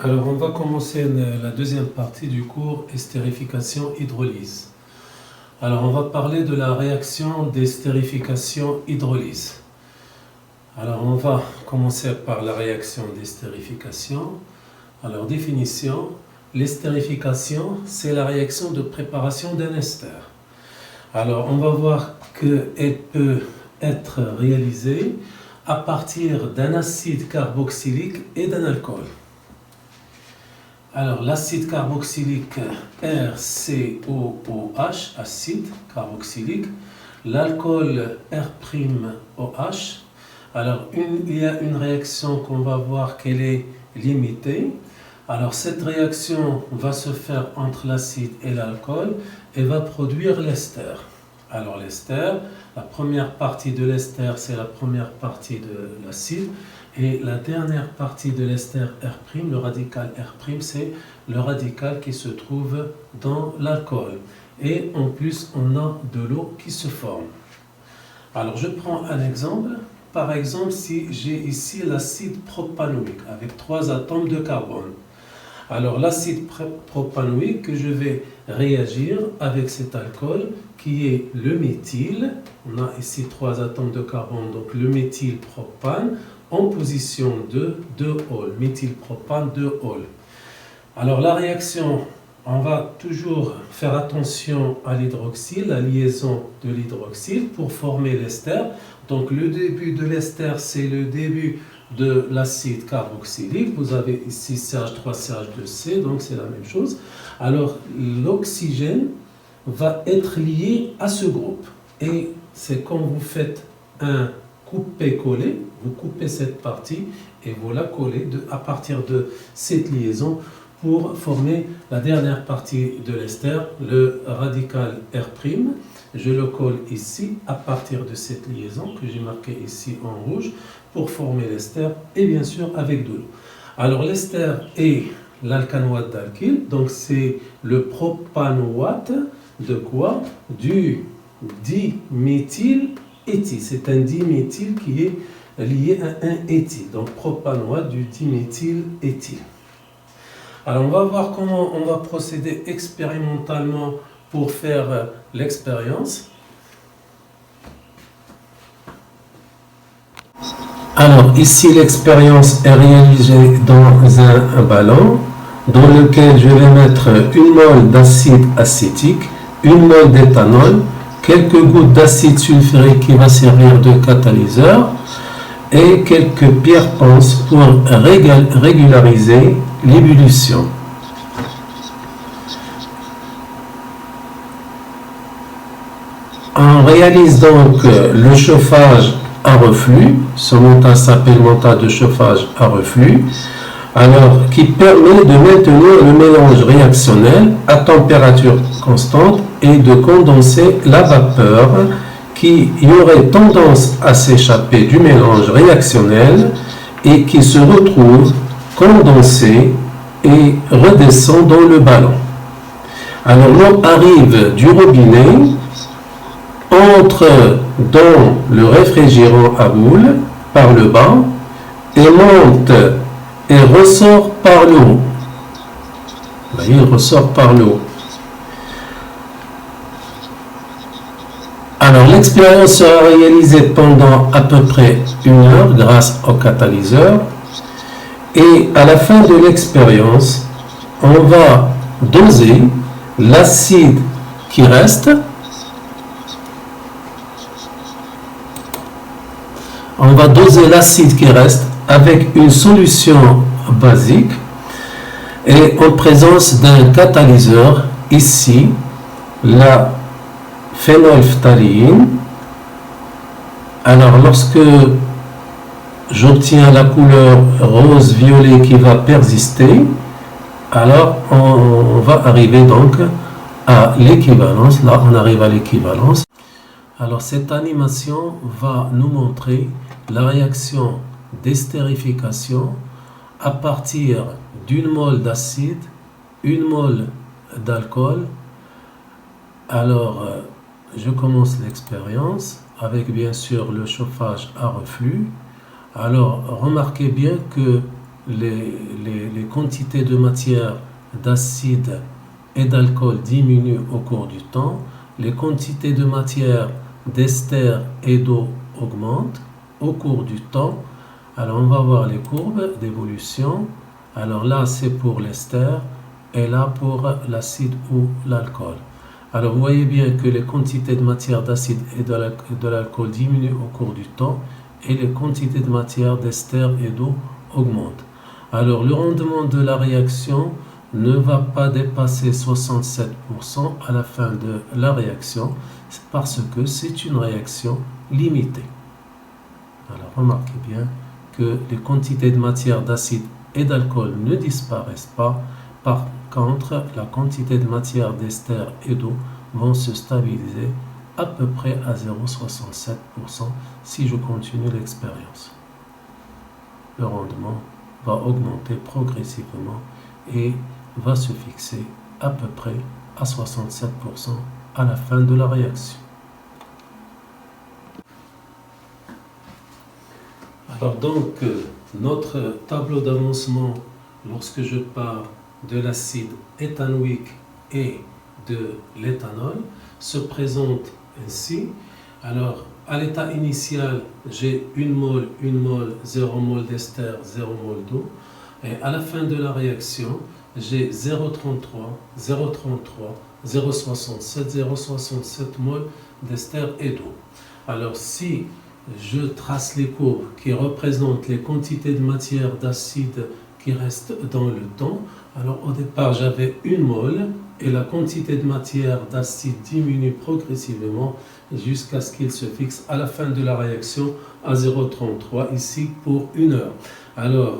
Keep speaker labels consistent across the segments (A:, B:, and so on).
A: Alors, on va commencer la deuxième partie du cours estérification-hydrolyse. Alors, on va parler de la réaction d'estérification-hydrolyse. Alors, on va commencer par la réaction d'estérification. Alors, définition, l'estérification, c'est la réaction de préparation d'un ester. Alors, on va voir qu'elle peut être réalisée à partir d'un acide carboxylique et d'un alcool. Alors, l'acide carboxylique RCOOH, acide carboxylique, l'alcool R'OH. Alors, il y a une réaction qu'on va voir qu'elle est limitée. Alors, cette réaction va se faire entre l'acide et l'alcool et va produire l'ester. Alors, l'ester, la première partie de l'ester, c'est la première partie de l'acide. Et la dernière partie de l'ester R', le radical R', c'est le radical qui se trouve dans l'alcool. Et en plus, on a de l'eau qui se forme. Alors, je prends un exemple. Par exemple, si j'ai ici l'acide propanoïque avec 3 atomes de carbone. Alors, l'acide propanoïque que je vais réagir avec cet alcool qui est le méthyle. On a ici 3 atomes de carbone, donc le méthylpropane en position de 2 ôles, méthylpropane 2 ôles. Alors la réaction, on va toujours faire attention à l'hydroxyle, la liaison de l'hydroxyle pour former l'ester. Donc le début de l'ester, c'est le début de l'acide carboxylique. Vous avez ici CH3, CH2C, donc c'est la même chose. Alors l'oxygène va être lié à ce groupe. Et c'est quand vous faites un couper-coller, vous coupez cette partie et vous la collez à partir de cette liaison pour former la dernière partie de l'ester, le radical R'. Je le colle ici à partir de cette liaison que j'ai marquée ici en rouge pour former l'ester et bien sûr avec de l'eau. Alors l'ester est l'alcanoate d'alkyle, donc c'est le propanoate de quoi? Du diméthyléthyle. C'est un diméthyle qui est lié à un éthyle, donc propanoate du diméthyléthyle. Alors on va voir comment on va procéder expérimentalement pour faire l'expérience. Alors ici l'expérience est réalisée dans un ballon dans lequel je vais mettre une mole d'acide acétique, une mole d'éthanol, quelques gouttes d'acide sulfurique qui va servir de catalyseur et quelques pierres ponces pour régulariser l'ébullition. On réalise donc le chauffage à reflux. Ce montage s'appelle montage de chauffage à reflux. Alors, qui permet de maintenir le mélange réactionnel à température constante et de condenser la vapeur qui y aurait tendance à s'échapper du mélange réactionnel et qui se retrouve condensée et redescend dans le ballon. Alors l'eau arrive du robinet, entre dans le réfrigérant à boules par le bas et monte et ressort par le haut. Il ressort par le haut. Alors l'expérience sera réalisée pendant à peu près 1 heure grâce au catalyseur. Et à la fin de l'expérience, on va doser l'acide qui reste. On va doser l'acide qui reste avec une solution basique et en présence d'un catalyseur, ici, la phénolphtaléine. Alors lorsque j'obtiens la couleur rose-violet qui va persister, alors on va arriver donc à l'équivalence. Là, on arrive à l'équivalence. Alors cette animation va nous montrer la réaction d'estérification à partir d'une mole d'acide, une mole d'alcool. Alors, je commence l'expérience avec bien sûr le chauffage à reflux. Alors, remarquez bien que les quantités de matière d'acide et d'alcool diminuent au cours du temps, les quantités de matière d'ester et d'eau augmentent au cours du temps. Alors on va voir les courbes d'évolution. Alors là c'est pour l'ester et là pour l'acide ou l'alcool. Alors vous voyez bien que les quantités de matière d'acide et de l'alcool diminuent au cours du temps et les quantités de matière d'ester et d'eau augmentent. Alors le rendement de la réaction ne va pas dépasser 67% à la fin de la réaction parce que c'est une réaction limitée. Alors remarquez bien que les quantités de matière d'acide et d'alcool ne disparaissent pas. Par contre, la quantité de matière d'ester et d'eau vont se stabiliser à peu près à 0,67% si je continue l'expérience. Le rendement va augmenter progressivement et va se fixer à peu près à 67% à la fin de la réaction. Alors donc, notre tableau d'avancement, lorsque je pars de l'acide éthanoïque et de l'éthanol, se présente ainsi. Alors, à l'état initial, j'ai 1 mol, 0 mol d'ester, 0 mol d'eau. Et à la fin de la réaction, j'ai 0,33, 0,33, 0,67, 0,67 mol d'ester et d'eau. Alors, si je trace les courbes qui représentent les quantités de matière d'acide qui restent dans le temps, alors au départ j'avais 1 mol et la quantité de matière d'acide diminue progressivement jusqu'à ce qu'il se fixe à la fin de la réaction à 0,33 ici pour 1 heure. Alors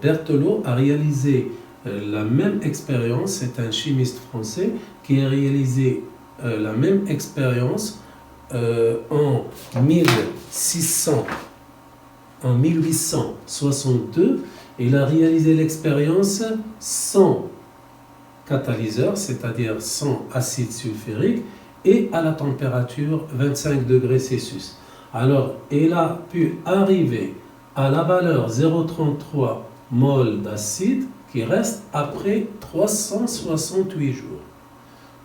A: Berthelot a réalisé la même expérience, c'est un chimiste français qui a réalisé la même expérience en 1862. Il a réalisé l'expérience sans catalyseur, c'est-à-dire sans acide sulfurique, et à la température 25 degrés Celsius. Alors, il a pu arriver à la valeur 0,33 mol d'acide qui reste après 368 jours.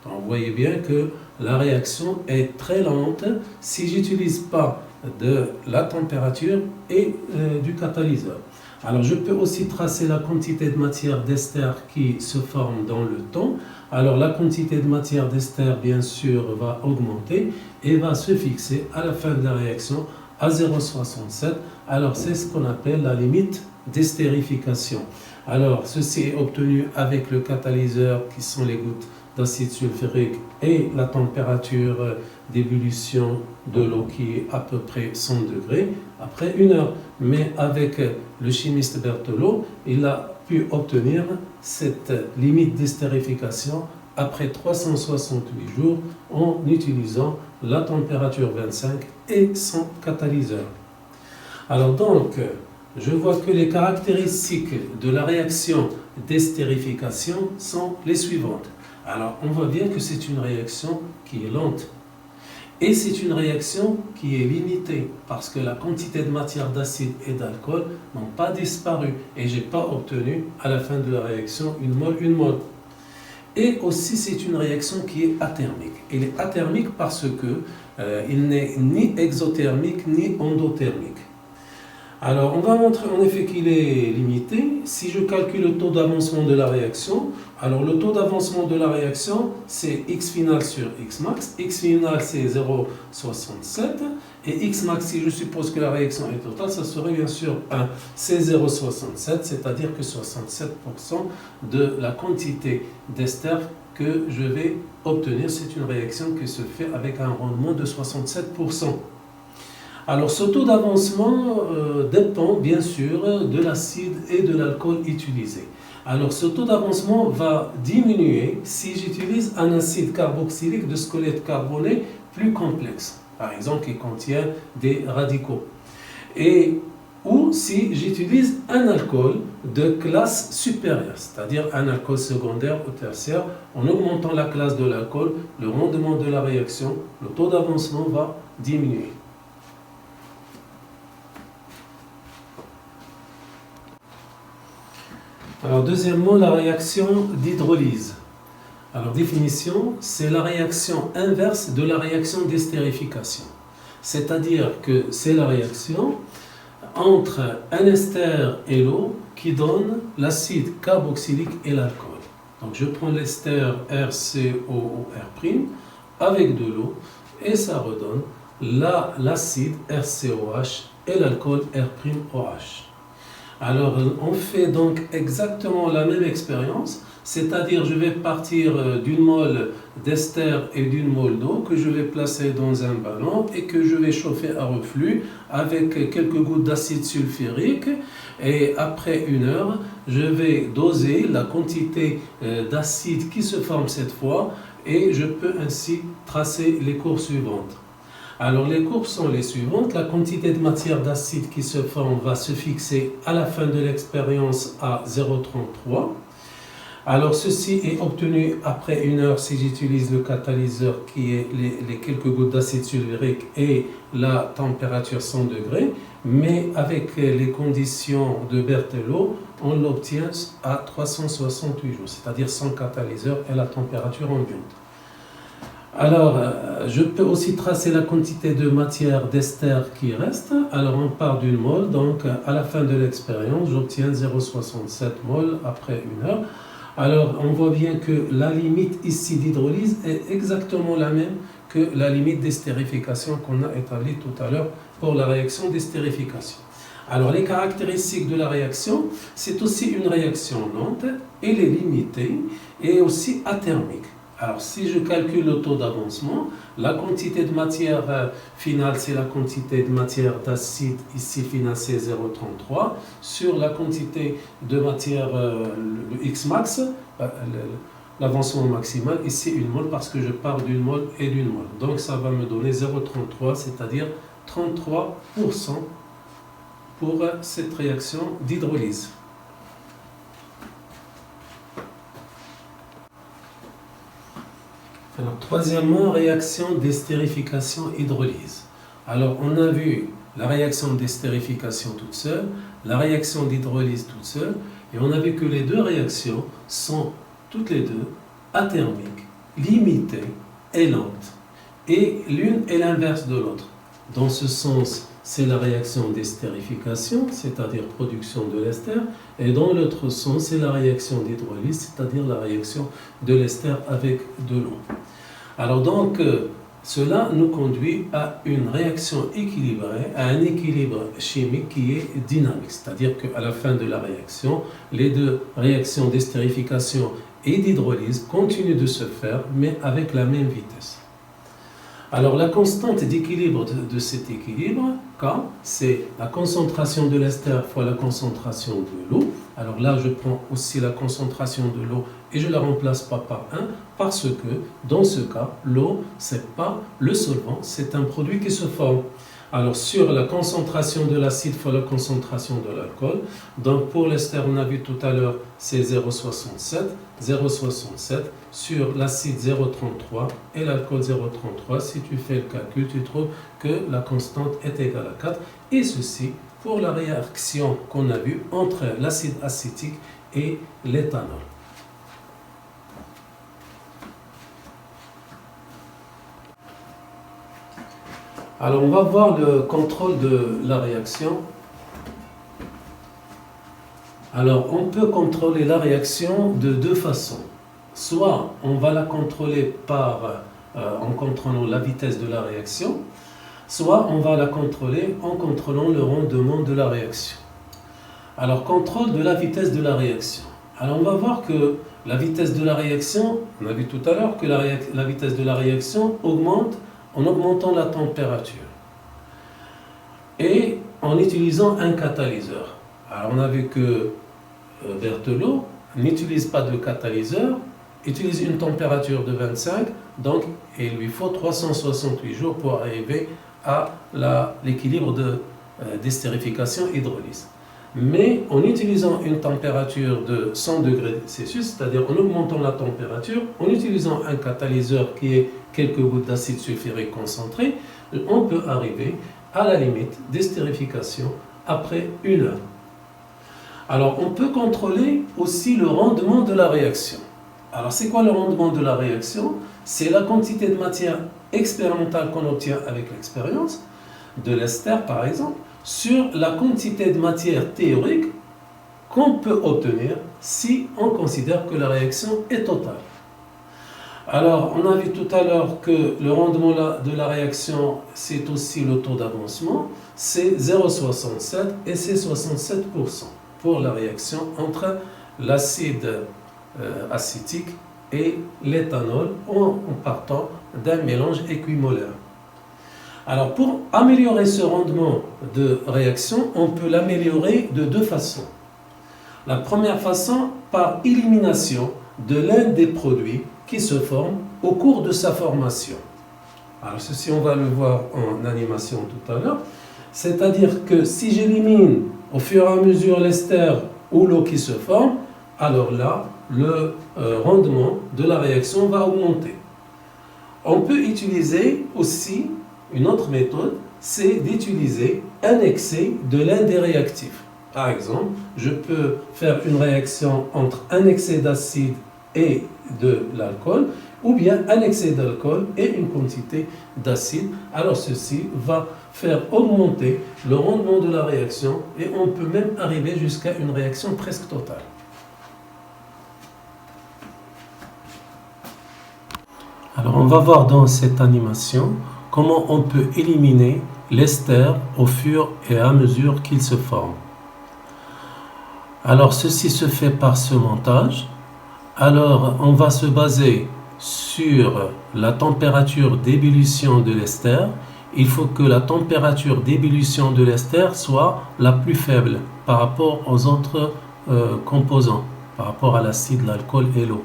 A: Donc, vous voyez bien que la réaction est très lente si je n'utilise pas de la température et du catalyseur. Alors je peux aussi tracer la quantité de matière d'ester qui se forme dans le temps. Alors la quantité de matière d'ester bien sûr va augmenter et va se fixer à la fin de la réaction à 0,67. Alors c'est ce qu'on appelle la limite d'estérification. Alors ceci est obtenu avec le catalyseur qui sont les gouttes d'acide sulfurique et la température d'ébullition de l'eau qui est à peu près 100 degrés après 1 heure. Mais avec le chimiste Berthelot, il a pu obtenir cette limite d'estérification après 368 jours en utilisant la température 25 et son catalyseur. Alors donc, je vois que les caractéristiques de la réaction d'estérification sont les suivantes. Alors, on voit bien que c'est une réaction qui est lente. Et c'est une réaction qui est limitée parce que la quantité de matière d'acide et d'alcool n'ont pas disparu et je n'ai pas obtenu à la fin de la réaction 1 mol, 1 mol. Et aussi, c'est une réaction qui est athermique. Elle est athermique parce que il n'est ni exothermique ni endothermique. Alors, on va montrer en effet qu'il est limité. Si je calcule le taux d'avancement de la réaction, alors le taux d'avancement de la réaction, c'est X final sur X max. X final, c'est 0,67. Et X max, si je suppose que la réaction est totale, ça serait bien sûr un C0,67, c'est-à-dire que 67% de la quantité d'ester que je vais obtenir, c'est une réaction qui se fait avec un rendement de 67%. Alors ce taux d'avancement dépend bien sûr de l'acide et de l'alcool utilisé. Alors ce taux d'avancement va diminuer si j'utilise un acide carboxylique de squelette carboné plus complexe, par exemple qui contient des radicaux. Ou si j'utilise un alcool de classe supérieure, c'est-à-dire un alcool secondaire ou tertiaire, en augmentant la classe de l'alcool, le rendement de la réaction, le taux d'avancement va diminuer. Alors, deuxièmement, la réaction d'hydrolyse. Alors, définition, c'est la réaction inverse de la réaction d'estérification. C'est-à-dire que c'est la réaction entre un ester et l'eau qui donne l'acide carboxylique et l'alcool. Donc, je prends l'ester RCOOR' avec de l'eau et ça redonne l'acide RCOH et l'alcool R'OH. Alors, on fait donc exactement la même expérience, c'est-à-dire je vais partir d'une mole d'ester et d'une mole d'eau que je vais placer dans un ballon et que je vais chauffer à reflux avec quelques gouttes d'acide sulfurique et après 1 heure, je vais doser la quantité d'acide qui se forme cette fois et je peux ainsi tracer les courbes suivantes. Alors les courbes sont les suivantes. La quantité de matière d'acide qui se forme va se fixer à la fin de l'expérience à 0,33. Alors ceci est obtenu après 1 heure si j'utilise le catalyseur qui est les quelques gouttes d'acide sulfurique et la température 100 degrés. Mais avec les conditions de Berthelot, on l'obtient à 368 jours, c'est-à-dire sans catalyseur et la température ambiante. Alors, je peux aussi tracer la quantité de matière d'ester qui reste. Alors, on part d'une mole, donc à la fin de l'expérience, j'obtiens 0,67 mol après 1 heure. Alors, on voit bien que la limite ici d'hydrolyse est exactement la même que la limite d'estérification qu'on a établie tout à l'heure pour la réaction d'estérification. Alors, les caractéristiques de la réaction, c'est aussi une réaction lente, elle est limitée et aussi athermique. Alors, si je calcule le taux d'avancement, la quantité de matière finale, c'est la quantité de matière d'acide, ici finale, c'est 0,33, sur la quantité de matière, le Xmax, l'avancement maximal, ici 1 mol, parce que je pars d'une mol et d'une mol. Donc, ça va me donner 0,33, c'est-à-dire 33% pour cette réaction d'hydrolyse. Alors, troisièmement, réaction d'estérification-hydrolyse. Alors, on a vu la réaction d'estérification toute seule, la réaction d'hydrolyse toute seule, et on a vu que les deux réactions sont toutes les deux athermiques, limitées et lentes. Et l'une est l'inverse de l'autre. Dans ce sens, c'est la réaction d'estérification, c'est-à-dire production de l'ester, et dans l'autre sens, c'est la réaction d'hydrolyse, c'est-à-dire la réaction de l'ester avec de l'eau. Alors donc, cela nous conduit à une réaction équilibrée, à un équilibre chimique qui est dynamique, c'est-à-dire qu'à la fin de la réaction, les deux réactions d'estérification et d'hydrolyse continuent de se faire, mais avec la même vitesse. Alors la constante d'équilibre de cet équilibre, K, c'est la concentration de l'ester fois la concentration de l'eau. Alors là, je prends aussi la concentration de l'eau et je ne la remplace pas par 1 parce que dans ce cas, l'eau, ce n'est pas le solvant, c'est un produit qui se forme. Alors sur la concentration de l'acide fois la concentration de l'alcool, donc pour l'ester, on a vu tout à l'heure, c'est 0,67, 0,67 sur l'acide 0,33 et l'alcool 0,33. Si tu fais le calcul, tu trouves que la constante est égale à 4. Et ceci pour la réaction qu'on a vue entre l'acide acétique et l'éthanol. Alors on va voir le contrôle de la réaction. Alors on peut contrôler la réaction de deux façons. Soit on va la contrôler en contrôlant la vitesse de la réaction, soit on va la contrôler en contrôlant le rendement de la réaction. Alors contrôle de la vitesse de la réaction. Alors on va voir que la vitesse de la réaction, on a vu tout à l'heure que la vitesse de la réaction augmente en augmentant la température et en utilisant un catalyseur. Alors on a vu que Berthelot n'utilise pas de catalyseur, utilise une température de 25, donc il lui faut 368 jours pour arriver à l'équilibre d'estérification hydrolyse. Mais en utilisant une température de 100 degrés Celsius, c'est-à-dire en augmentant la température, en utilisant un catalyseur qui est quelques gouttes d'acide sulfurique concentré, on peut arriver à la limite d'estérification après 1 heure. Alors, on peut contrôler aussi le rendement de la réaction. Alors, c'est quoi le rendement de la réaction? C'est la quantité de matière expérimentale qu'on obtient avec l'expérience, de l'ester par exemple, sur la quantité de matière théorique qu'on peut obtenir si on considère que la réaction est totale. Alors, on a vu tout à l'heure que le rendement de la réaction, c'est aussi le taux d'avancement, c'est 0,67 et c'est 67% pour la réaction entre l'acide acétique et l'éthanol en partant d'un mélange équimolaire. Alors, pour améliorer ce rendement de réaction, on peut l'améliorer de deux façons. La première façon, par élimination de l'un des produits qui se forment au cours de sa formation. Alors, ceci, on va le voir en animation tout à l'heure. C'est-à-dire que si j'élimine au fur et à mesure l'ester ou l'eau qui se forme, alors là, le rendement de la réaction va augmenter. On peut utiliser aussi une autre méthode, c'est d'utiliser un excès de l'un des réactifs. Par exemple, je peux faire une réaction entre un excès d'acide et de l'alcool, ou bien un excès d'alcool et une quantité d'acide. Alors ceci va faire augmenter le rendement de la réaction et on peut même arriver jusqu'à une réaction presque totale. Alors on va voir dans cette animation comment on peut éliminer l'ester au fur et à mesure qu'il se forme. Alors ceci se fait par ce montage. Alors on va se baser sur la température d'ébullition de l'ester. Il faut que la température d'ébullition de l'ester soit la plus faible par rapport aux autres composants, par rapport à l'acide, l'alcool et l'eau.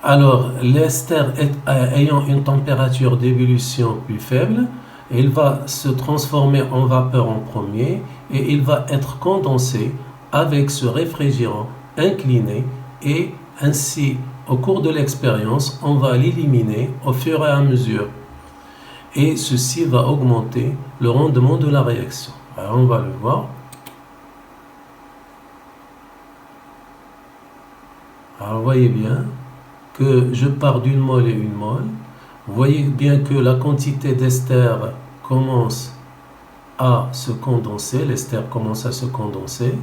A: Alors, l'ester ayant une température d'ébullition plus faible, il va se transformer en vapeur en premier et il va être condensé avec ce réfrigérant incliné et ainsi, au cours de l'expérience, on va l'éliminer au fur et à mesure. Et ceci va augmenter le rendement de la réaction. Alors, on va le voir. Alors, vous voyez bien que je pars d'une mole et une mole. Vous voyez bien que la quantité d'ester commence à se condenser, l'ester commence à se condenser.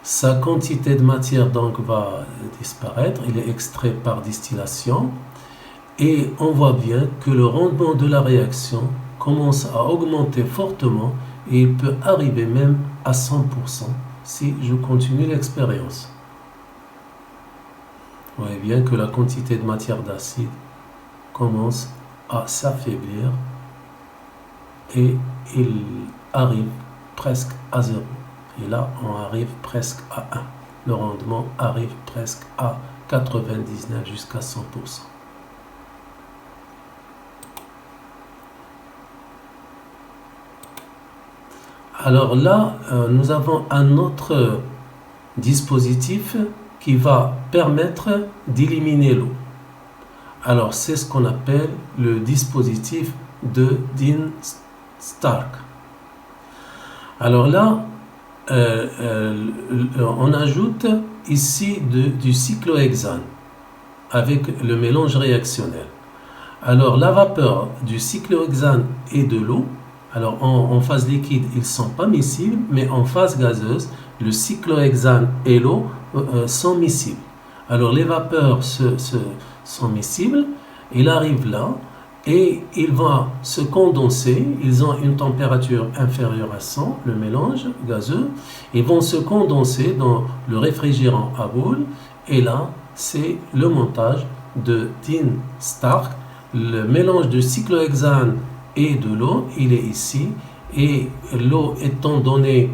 A: Sa quantité de matière donc va disparaître, il est extrait par distillation. Et on voit bien que le rendement de la réaction commence à augmenter fortement et il peut arriver même à 100% si je continue l'expérience. Vous voyez bien que la quantité de matière d'acide commence à s'affaiblir et il arrive presque à 0. Et là, on arrive presque à 1. Le rendement arrive presque à 99 jusqu'à 100%. Alors là, nous avons un autre dispositif qui va permettre d'éliminer l'eau. Alors, c'est ce qu'on appelle le dispositif de Dean-Stark. Alors là, on ajoute ici du cyclohexane avec le mélange réactionnel. Alors, la vapeur du cyclohexane et de l'eau, alors en phase liquide, ils ne sont pas miscibles, mais en phase gazeuse, le cyclohexane et l'eau sont miscibles. Alors les vapeurs sont miscibles, ils arrivent là et ils vont se condenser, ils ont une température inférieure à 100, le mélange gazeux, ils vont se condenser dans le réfrigérant à boule et là c'est le montage de Dean-Stark. Le mélange de cyclohexane et de l'eau, il est ici et l'eau étant donnée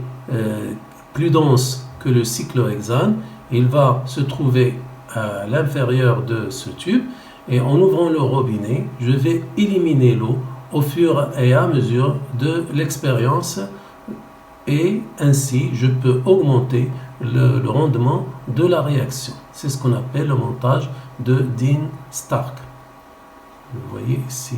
A: plus dense que le cyclohexane, il va se trouver à l'intérieur de ce tube et en ouvrant le robinet, je vais éliminer l'eau au fur et à mesure de l'expérience et ainsi je peux augmenter le rendement de la réaction. C'est ce qu'on appelle le montage de Dean-Stark. Vous voyez ici.